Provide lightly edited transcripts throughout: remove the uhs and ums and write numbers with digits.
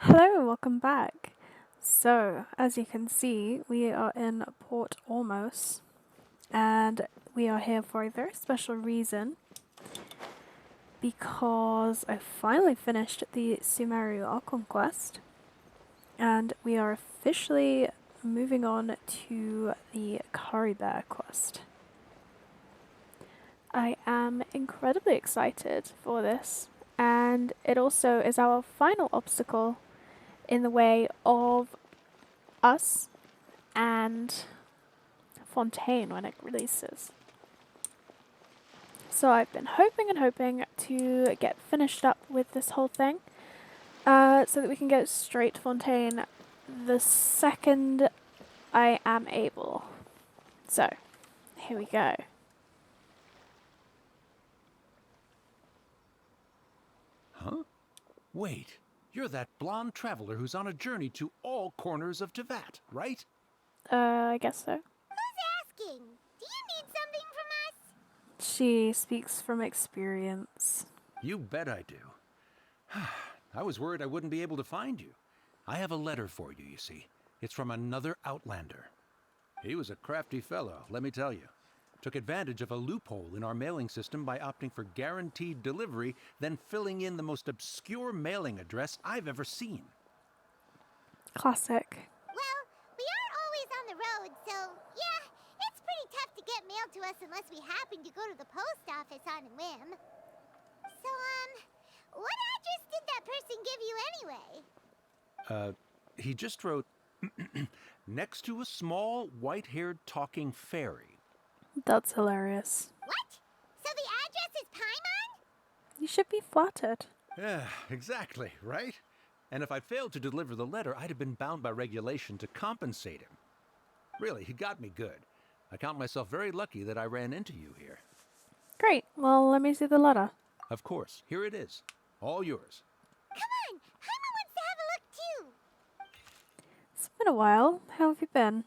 Hello and welcome back. So, as you can see, we are in Port Ormos, and we are here for a very special reason because I finally finished the Sumeru Archon quest, and we are officially moving on to the caribert quest. I am incredibly excited for this, and it also is our final obstacle in the way of us and Fontaine when it releases. So I've been hoping and hoping to get finished up with this whole thing so that we can get straight to Fontaine the second I am able. So, here we go. Huh? Wait, you're that blonde traveler who's on a journey to all corners of Tevat, right? I guess so. Who's asking? Do you need something from us? She speaks from experience. You bet I do. I was worried I wouldn't be able to find you. I have a letter for you, you see. It's from another Outlander. He was a crafty fellow, let me tell you. Took advantage of a loophole in our mailing system by opting for guaranteed delivery, then filling in the most obscure mailing address I've ever seen. Classic. Well, we are always on the road, so yeah, it's pretty tough to get mail to us unless we happen to go to the post office on a whim. So, what address did that person give you anyway? He just wrote, next to a small, white-haired talking fairy. That's hilarious. What? So the address is Paimon? You should be flattered. Yeah, exactly, right? And if I'd failed to deliver the letter, I'd have been bound by regulation to compensate him. Really, he got me good. I count myself very lucky that I ran into you here. Great. Well, let me see the letter. Of course, here it is. All yours. Come on, Paimon wants to have a look too. It's been a while. How have you been?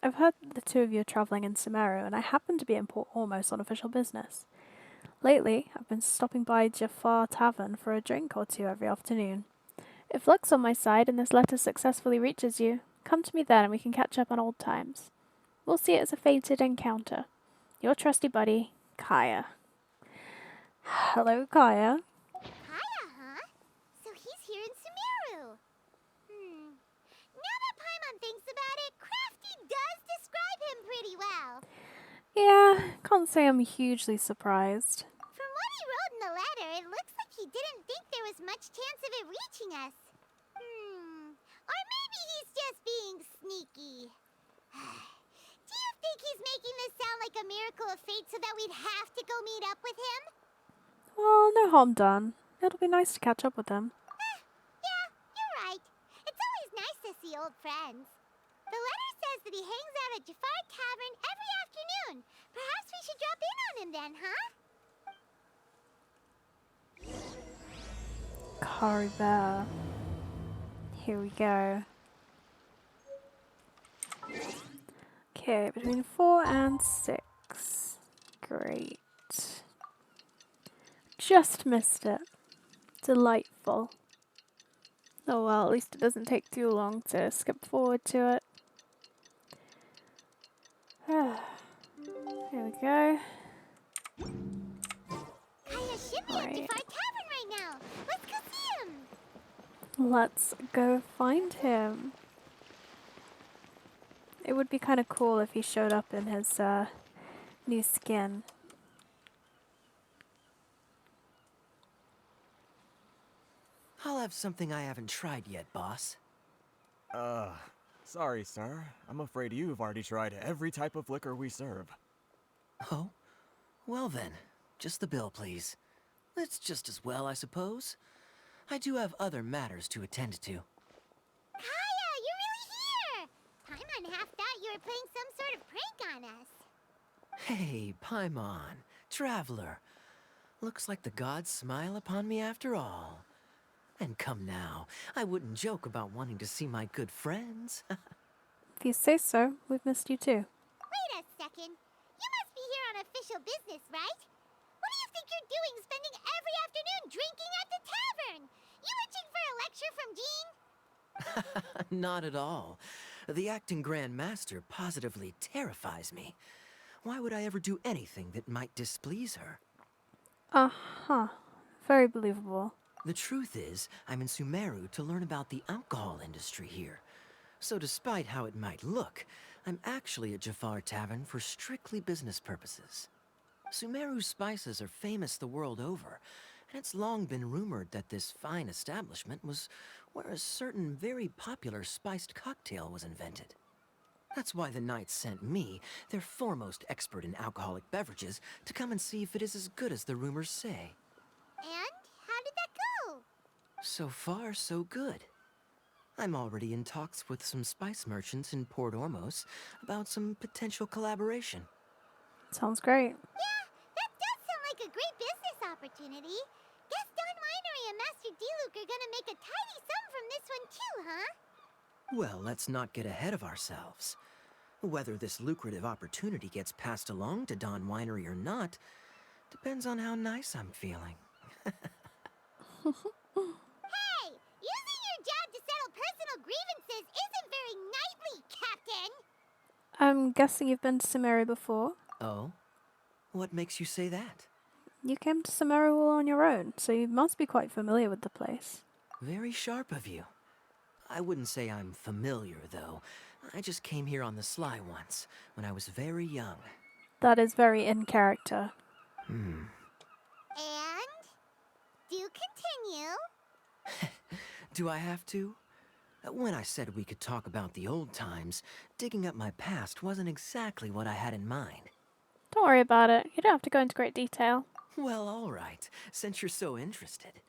I've heard the two of you are travelling in Sumeru, and I happen to be in Port Ormos on official business. Lately, I've been stopping by Jafar Tavern for a drink or two every afternoon. If luck's on my side and this letter successfully reaches you, come to me then and we can catch up on old times. We'll see it as a fated encounter. Your trusty buddy, Kaeya. Hello, Kaeya. Kaeya, huh? So he's here in Sumeru. Now that Paimon thinks about it, Crafty does describe him pretty well. Yeah, can't say I'm hugely surprised. From what he wrote in the letter, it looks like he didn't think there was much chance of it reaching us. Or maybe he's just being sneaky. Do you think he's making this sound like a miracle of fate so that we'd have to go meet up with him? Well, no harm done. It'll be nice to catch up with him. Yeah, you're right. It's always nice to see old friends. The letter says that he hangs out at Jafar Tavern every afternoon. Perhaps we should drop in on him then, huh? Caribert. Here we go. Okay, between 4 and 6. Great. Just missed it. Delightful. Oh well, at least it doesn't take too long to skip forward to it. Here we go. Kaeya should be at Right. Jafar Tavern right now. Let's go see him. Let's go find him. It would be kind of cool if he showed up in his new skin. I'll have something I haven't tried yet, boss. Sorry, sir. I'm afraid you've already tried every type of liquor we serve. Oh? Well then, just the bill, please. It's just as well, I suppose. I do have other matters to attend to. Kaeya, you're really here! Paimon half thought you were playing some sort of prank on us. Hey, Paimon, traveler. Looks like the gods smile upon me after all. And come now, I wouldn't joke about wanting to see my good friends. If you say so, we've missed you too. Wait a second. You must be here on official business, right? What do you think you're doing spending every afternoon drinking at the tavern? You itching for a lecture from Jean? Not at all. The acting Grand Master positively terrifies me. Why would I ever do anything that might displease her? Uh-huh. Very believable. The truth is, I'm in Sumeru to learn about the alcohol industry here. So despite how it might look, I'm actually at Jafar Tavern for strictly business purposes. Sumeru's spices are famous the world over, and it's long been rumored that this fine establishment was where a certain very popular spiced cocktail was invented. That's why the Knights sent me, their foremost expert in alcoholic beverages, to come and see if it is as good as the rumors say. And how did that go? So far, so good. I'm already in talks with some spice merchants in Port Ormos about some potential collaboration. Sounds great. Yeah, that does sound like a great business opportunity. Guess Don Winery and Master D-Luke are gonna make a tidy sum from this one too, huh? Well, let's not get ahead of ourselves. Whether this lucrative opportunity gets passed along to Don Winery or not depends on how nice I'm feeling. Hey, using your job to settle personal grievances isn't very knightly, Captain! I'm guessing you've been to Sumeru before. Oh? What makes you say that? You came to Sumeru all on your own, so you must be quite familiar with the place. Very sharp of you. I wouldn't say I'm familiar, though. I just came here on the sly once, when I was very young. That is very in character. And? Do continue. Do I have to? When I said we could talk about the old times, digging up my past wasn't exactly what I had in mind. Don't worry about it. You don't have to go into great detail. Well, all right, since you're so interested.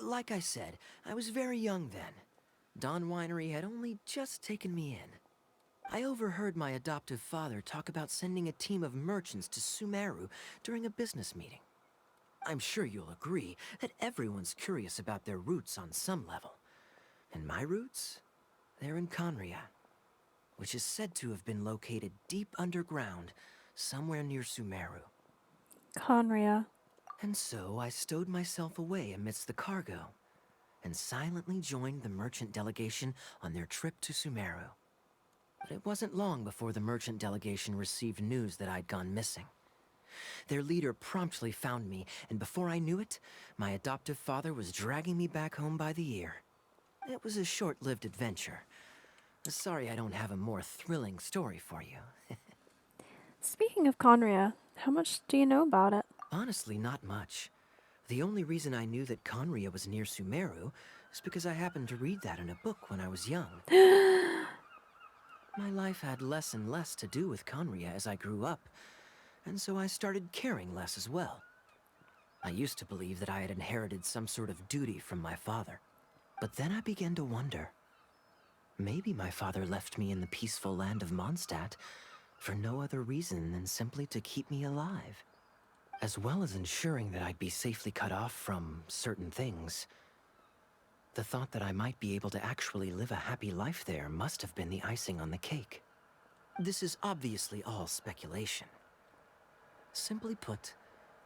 Like I said, I was very young then. Don Winery had only just taken me in. I overheard my adoptive father talk about sending a team of merchants to Sumeru during a business meeting. I'm sure you'll agree that everyone's curious about their roots on some level. And my roots? They're in Conria, which is said to have been located deep underground, somewhere near Sumeru. Conria. And so I stowed myself away amidst the cargo, and silently joined the merchant delegation on their trip to Sumeru. But it wasn't long before the merchant delegation received news that I'd gone missing. Their leader promptly found me, and before I knew it, my adoptive father was dragging me back home by the ear. It was a short-lived adventure. Sorry I don't have a more thrilling story for you. Speaking of Conria, how much do you know about it? Honestly, not much. The only reason I knew that Conria was near Sumeru is because I happened to read that in a book when I was young. My life had less and less to do with Conria as I grew up, and so I started caring less as well. I used to believe that I had inherited some sort of duty from my father. But then I began to wonder. Maybe my father left me in the peaceful land of Mondstadt for no other reason than simply to keep me alive. As well as ensuring that I'd be safely cut off from certain things. The thought that I might be able to actually live a happy life there must have been the icing on the cake. This is obviously all speculation. Simply put,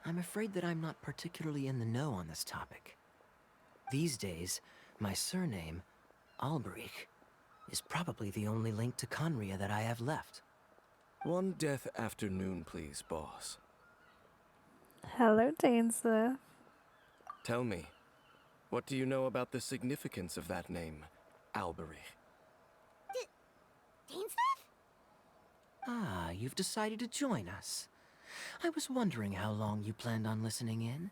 I'm afraid that I'm not particularly in the know on this topic. These days, my surname, Alberich, is probably the only link to Conria that I have left. One death afternoon, please, boss. Hello, dainsleif. Tell me, what do you know about the significance of that name, Alberich? Dainsleif? Ah, you've decided to join us. I was wondering how long you planned on listening in.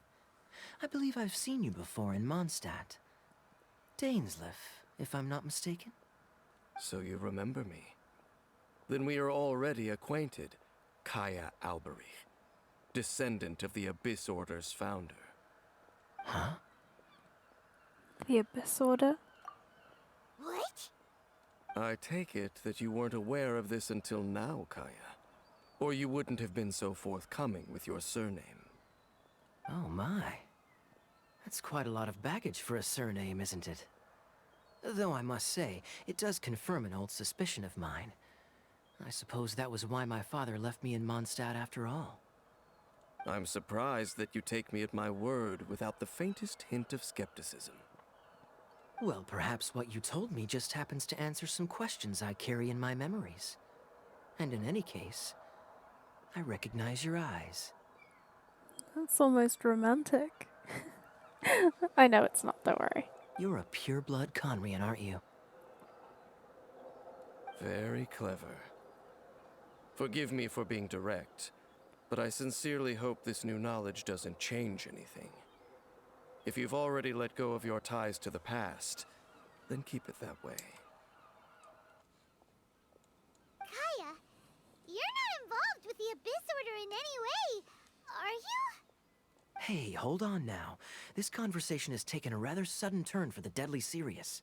I believe I've seen you before in Mondstadt. Dainsleif, if I'm not mistaken. So you remember me. Then we are already acquainted, Kaeya Alberich, descendant of the Abyss Order's founder. Huh? The Abyss Order? What? I take it that you weren't aware of this until now, Kaeya. Or you wouldn't have been so forthcoming with your surname. Oh my. That's quite a lot of baggage for a surname, isn't it? Though I must say, it does confirm an old suspicion of mine. I suppose that was why my father left me in Mondstadt after all. I'm surprised that you take me at my word without the faintest hint of skepticism. Well, perhaps what you told me just happens to answer some questions I carry in my memories. And in any case, I recognize your eyes. That's almost romantic. I know it's not, don't worry. You're a pure-blood Conrian, aren't you? Very clever. Forgive me for being direct, but I sincerely hope this new knowledge doesn't change anything. If you've already let go of your ties to the past, then keep it that way. Kaeya, you're not involved with the Abyss Order in any way, are you? Hey, hold on now. This conversation has taken a rather sudden turn for the deadly serious.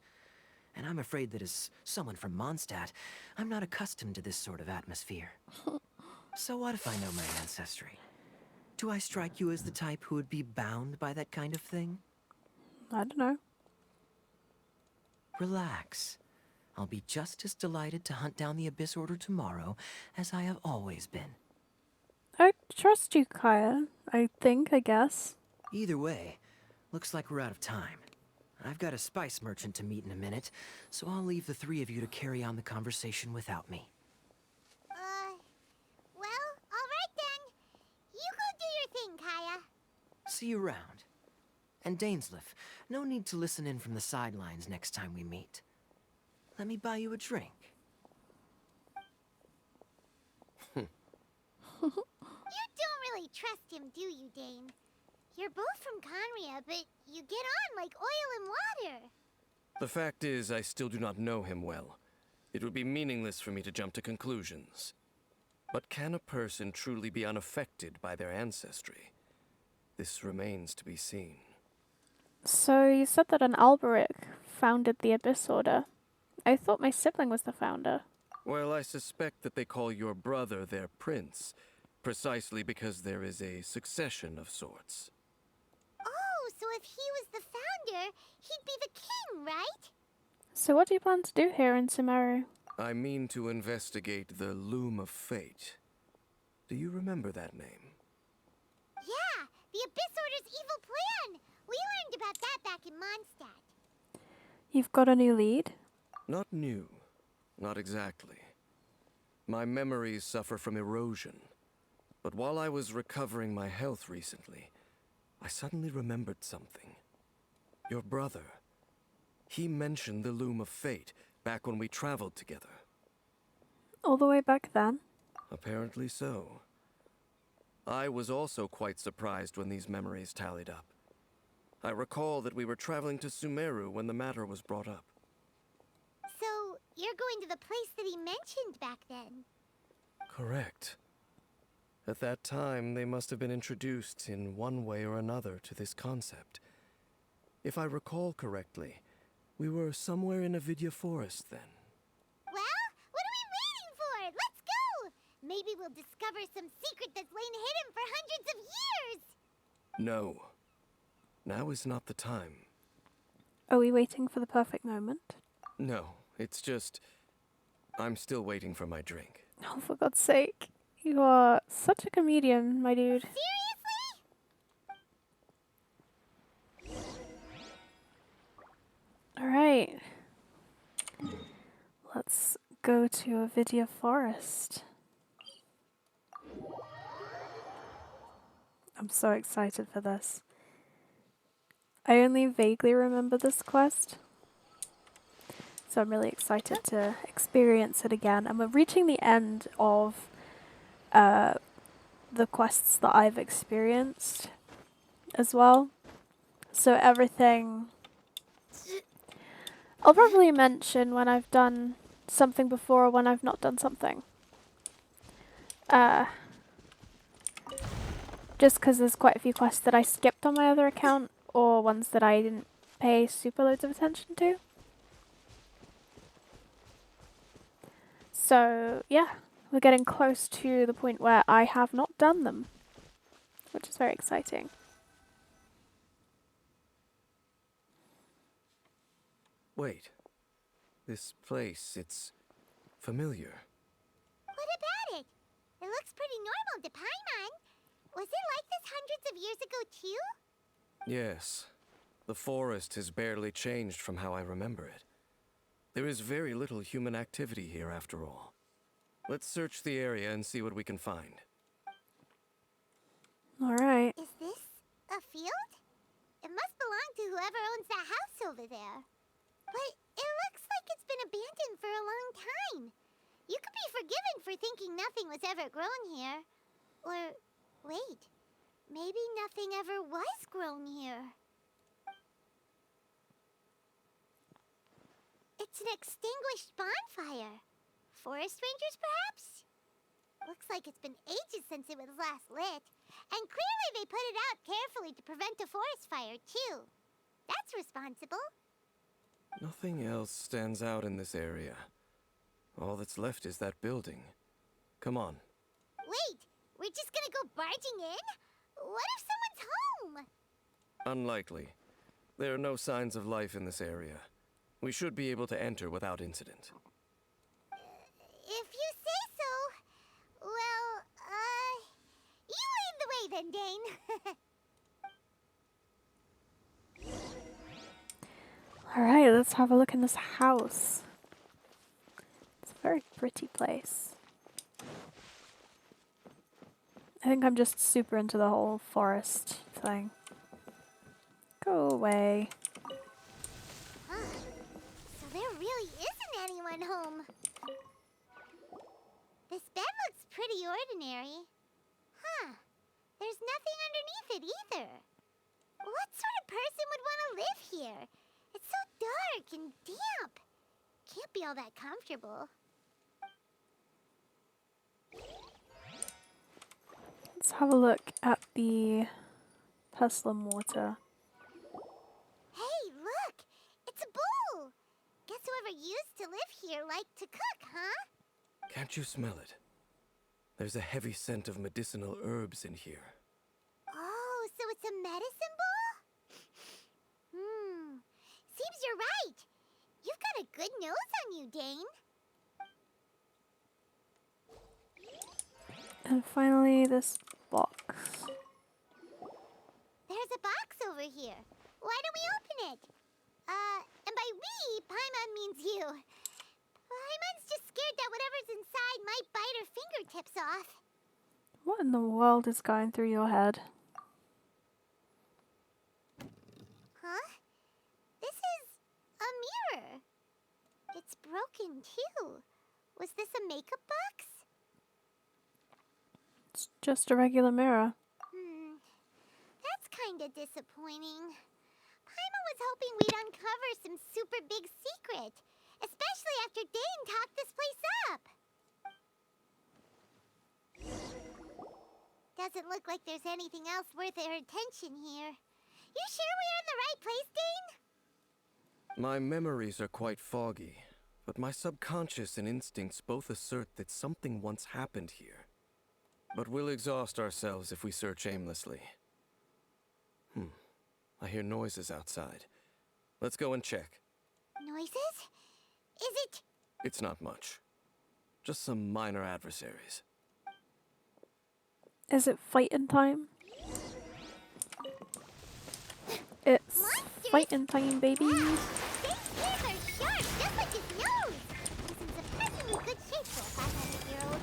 And I'm afraid that as someone from Mondstadt, I'm not accustomed to this sort of atmosphere. So what if I know my ancestry? Do I strike you as the type who would be bound by that kind of thing? I don't know. Relax. I'll be just as delighted to hunt down the Abyss Order tomorrow as I have always been. I trust you, Kaeya. I guess. Either way, looks like we're out of time. I've got a spice merchant to meet in a minute, so I'll leave the three of you to carry on the conversation without me. Well, alright then. You go do your thing, Kaeya. See you around. And Dainsleif, no need to listen in from the sidelines next time we meet. Let me buy you a drink. You don't really trust him, do you, Dane? You're both from Conria, but you get on like oil and water. The fact is, I still do not know him well. It would be meaningless for me to jump to conclusions. But can a person truly be unaffected by their ancestry? This remains to be seen. So you said that an Alberic founded the Abyss Order. I thought my sibling was the founder. Well, I suspect that they call your brother their prince, precisely because there is a succession of sorts. Oh, so if he was the founder, he'd be the king, right? So what do you plan to do here in Sumeru? I mean to investigate the Loom of Fate. Do you remember that name? Yeah, the Abyss Order's evil plan. We learned about that back in Mondstadt. You've got a new lead? Not new. Not exactly. My memories suffer from erosion. But while I was recovering my health recently, I suddenly remembered something. Your brother. He mentioned the Loom of Fate back when we traveled together. All the way back then? Apparently so. I was also quite surprised when these memories tallied up. I recall that we were traveling to Sumeru when the matter was brought up. So, you're going to the place that he mentioned back then? Correct. At that time, they must have been introduced in one way or another to this concept. If I recall correctly, we were somewhere in Avidya Forest then. Well, what are we waiting for? Let's go! Maybe we'll discover some secret that's lain hidden for hundreds of years! No. Now is not the time. Are we waiting for the perfect moment? No, it's just... I'm still waiting for my drink. Oh, for God's sake. You are such a comedian, my dude. Seriously? Alright. Let's go to Avidya Forest. I'm so excited for this. I only vaguely remember this quest, so I'm really excited to experience it again. And we're reaching the end of the quests that I've experienced as well. So everything... I'll probably mention when I've done something before or when I've not done something. Just because there's quite a few quests that I skipped on my other account, or ones that I didn't pay super loads of attention to. So, yeah, we're getting close to the point where I have not done them, which is very exciting. Wait. This place, it's familiar. What about it? It looks pretty normal to Paimon. Was it like this hundreds of years ago, too? Yes. The forest has barely changed from how I remember it. There is very little human activity here after all. Let's search the area and see what we can find. Alright. Is this a field? It must belong to whoever owns that house over there. But it looks like it's been abandoned for a long time. You could be forgiven for thinking nothing was ever grown here. Or, wait, maybe nothing ever was grown here. It's an extinguished bonfire. Forest rangers, perhaps? Looks like it's been ages since it was last lit. And clearly they put it out carefully to prevent a forest fire, too. That's responsible. Nothing else stands out in this area. All that's left is that building. Come on. Wait, we're just gonna go barging in? What if someone's home? Unlikely. There are no signs of life in this area. We should be able to enter without incident. If you say so. Well, you lead the way then, Dane. Alright, let's have a look in this house. It's a very pretty place. I think I'm just super into the whole forest thing. Go away. Huh. So there really isn't anyone home. This bed looks pretty ordinary. Huh. There's nothing underneath it either. What sort of person would want to live here? It's so dark and damp. Can't be all that comfortable. Let's have a look at the pestle and mortar. Hey, look! It's a bowl! Guess whoever used to live here liked to cook, huh? Can't you smell it? There's a heavy scent of medicinal herbs in here. Oh, so it's a medicine bowl? Seems you're right. You've got a good nose on you, Dane. And finally, this box. There's a box over here. Why don't we open it? And by we, Paimon means you. Paimon's just scared that whatever's inside might bite her fingertips off. What in the world is going through your head? Huh? This is a mirror. It's broken, too. Was this a makeup box? It's just a regular mirror. That's kinda disappointing. Paimon was hoping we'd uncover some super big secret, especially after Dane talked this place up. Doesn't look like there's anything else worth our attention here. You sure we're in the right place, Dane? My memories are quite foggy, but my subconscious and instincts both assert that something once happened here. But we'll exhaust ourselves if we search aimlessly. I hear noises outside. Let's go and check. Noises? Is it... It's not much. Just some minor adversaries. Is it fighting time? It's Monsters? fighting time, baby. Dane's ears are sharp, just like his nose. He's in surprisingly good shape for a 500-year-old.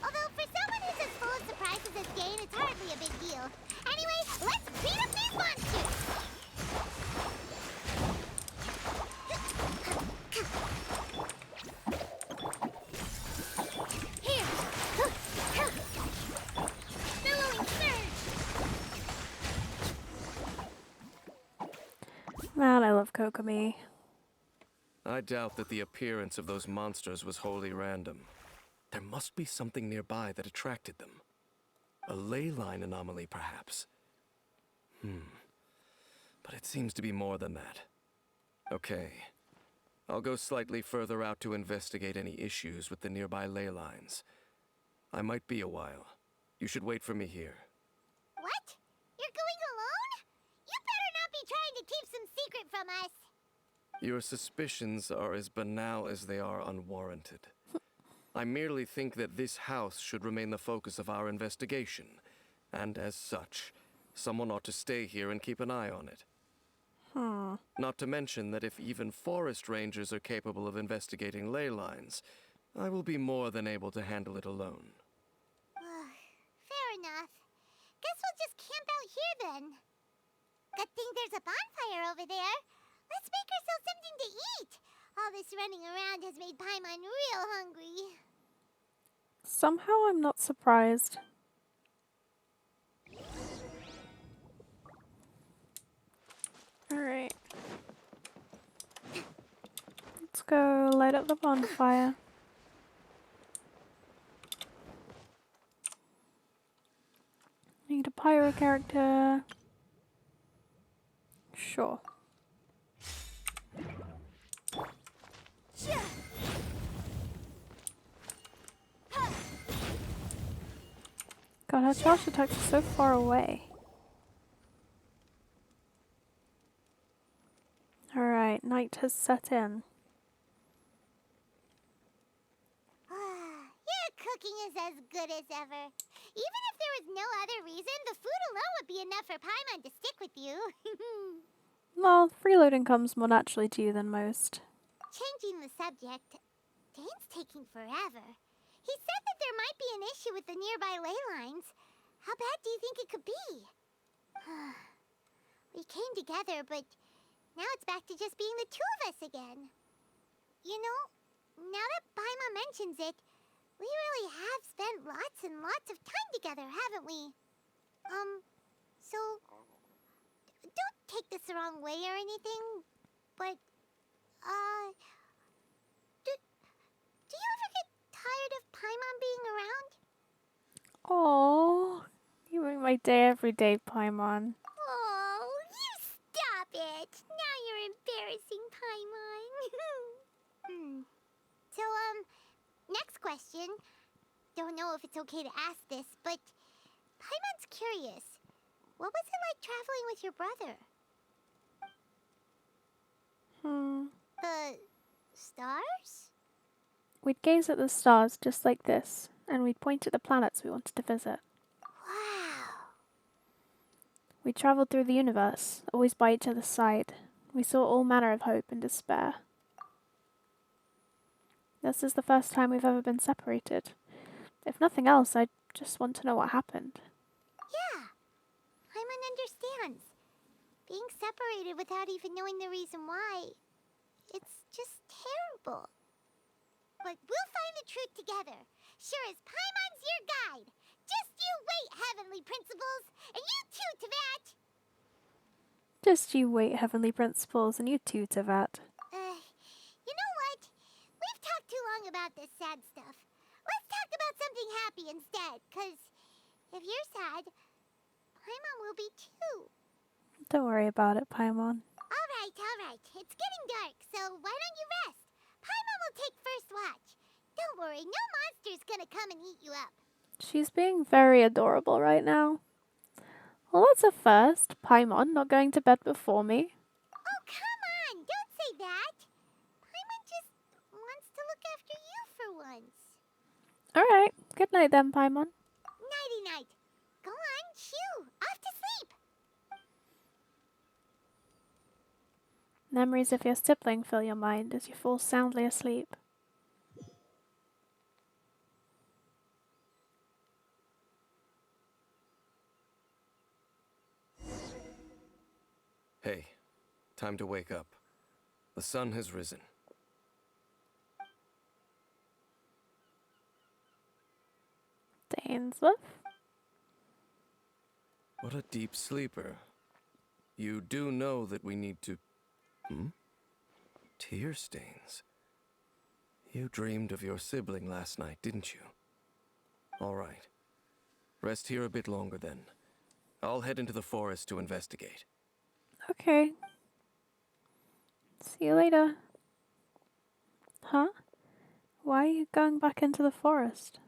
Although for someone who's as full of surprises as Dane, it's hardly a big deal. Anyway, let's beat up these monsters! Here! Billowing surge! Man, I love Kokomi. I doubt that the appearance of those monsters was wholly random. There must be something nearby that attracted them. A ley line anomaly, perhaps. But it seems to be more than that. Okay. I'll go slightly further out to investigate any issues with the nearby ley lines. I might be a while. You should wait for me here. What? You're going alone? You better not be trying to keep some secret from us. Your suspicions are as banal as they are unwarranted. I merely think that this house should remain the focus of our investigation, and as such, Someone ought to stay here and keep an eye on it. Hmm. Not to mention that if even forest rangers are capable of investigating ley lines, I will be more than able to handle it alone. Fair enough. Guess we'll just camp out here then. Good thing there's a bonfire over there. Let's make ourselves something to eat. All this running around has made Paimon real hungry. Somehow I'm not surprised. Alright. Let's go light up the bonfire. Need a pyro character. Sure. God, her charge attacks are so far away. Alright, night has set in. Your cooking is as good as ever. Even if there was no other reason, the food alone would be enough for Paimon to stick with you. Well, freeloading comes more naturally to you than most. Changing the subject, Dane's taking forever. He said that there might be an issue with the nearby ley lines. How bad do you think it could be? We came together, but now it's back to just being the two of us again. You know, now that Paimon mentions it, we really have spent lots and lots of time together, haven't we? So, don't take this the wrong way or anything, but, do you ever get tired of Paimon being around? Oh, you make my day every day, Paimon. Oh, you stop it! Now you're embarrassing, Paimon. So, next question. Don't know if it's okay to ask this, but Paimon's curious. What was it like traveling with your brother? The stars? We'd gaze at the stars just like this, and we'd point at the planets we wanted to visit. Wow. We travelled through the universe, always by each other's side. We saw all manner of hope and despair. This is the first time we've ever been separated. If nothing else, I just want to know what happened. Yeah. Paimon understands. Being separated without even knowing the reason why, it's just terrible. But we'll find the truth together. Sure as Paimon's your guide. Just you wait, Heavenly Principles, and you too, Tavat. Just you wait, Heavenly Principles, and you too, Tavat. You know what? We've talked too long about this sad stuff. Let's talk about something happy instead, 'cause if you're sad, Paimon will be too. Don't worry about it, Paimon. All right. It's getting dark, so why don't you rest? Paimon will take first watch. Don't worry, no monster's gonna come and eat you up. She's being very adorable right now. Well, that's a first. Paimon not going to bed before me. Oh, come on! Don't say that! Paimon just wants to look after you for once. Alright, good night then, Paimon. Nighty-night. Go on, shoo! Off to sleep! Memories of your sibling fill your mind as you fall soundly asleep. Hey, time to wake up. The sun has risen. Dainsleif? What a deep sleeper. You do know that we need to... Tear stains. You dreamed of your sibling last night, didn't you? All right. Rest here a bit longer then. I'll head into the forest to investigate. Okay. See you later. Huh? Why are you going back into the forest?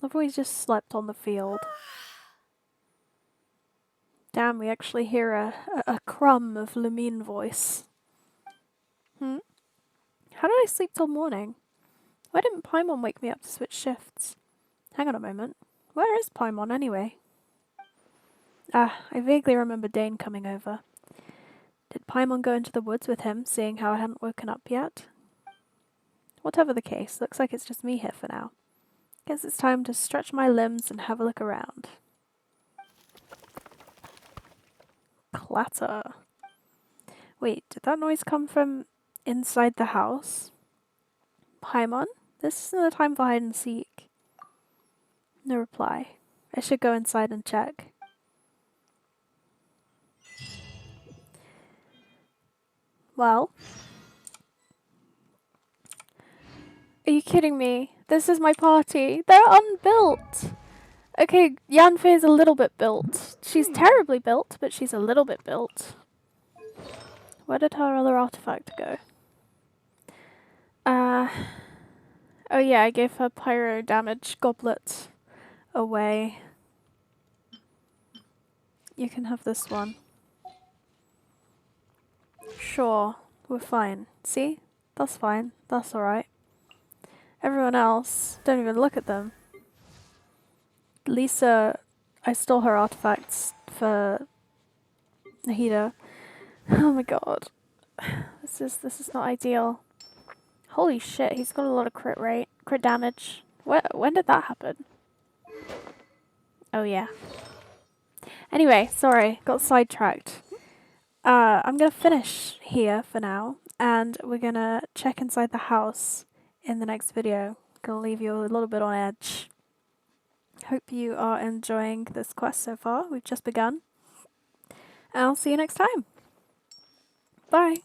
I've always just slept on the field. Damn, we actually hear a crumb of Lumine voice. How did I sleep till morning? Why didn't Paimon wake me up to switch shifts? Hang on a moment. Where is Paimon anyway? Ah, I vaguely remember Dane coming over. Did Paimon go into the woods with him, seeing how I hadn't woken up yet? Whatever the case, looks like it's just me here for now. Guess it's time to stretch my limbs and have a look around. Clatter. Wait, did that noise come from inside the house? Paimon? This isn't the time for hide and seek. No reply. I should go inside and check. Well? Are you kidding me? This is my party. They're unbuilt! Okay, Yanfei is a little bit built. She's terribly built, but she's a little bit built. Where did her other artifact go? Oh yeah, I gave her pyro damage goblet away. You can have this one. Sure, we're fine. See? That's fine. That's alright. Everyone else, don't even look at them. Lisa, I stole her artifacts for Nahida. Oh my god. This is not ideal. Holy shit, he's got a lot of crit damage. When did that happen? Oh yeah. Anyway, sorry, got sidetracked. I'm gonna finish here for now, and we're gonna check inside the house in the next video. Gonna leave you a little bit on edge. Hope you are enjoying this quest so far. We've just begun. And I'll see you next time. Bye.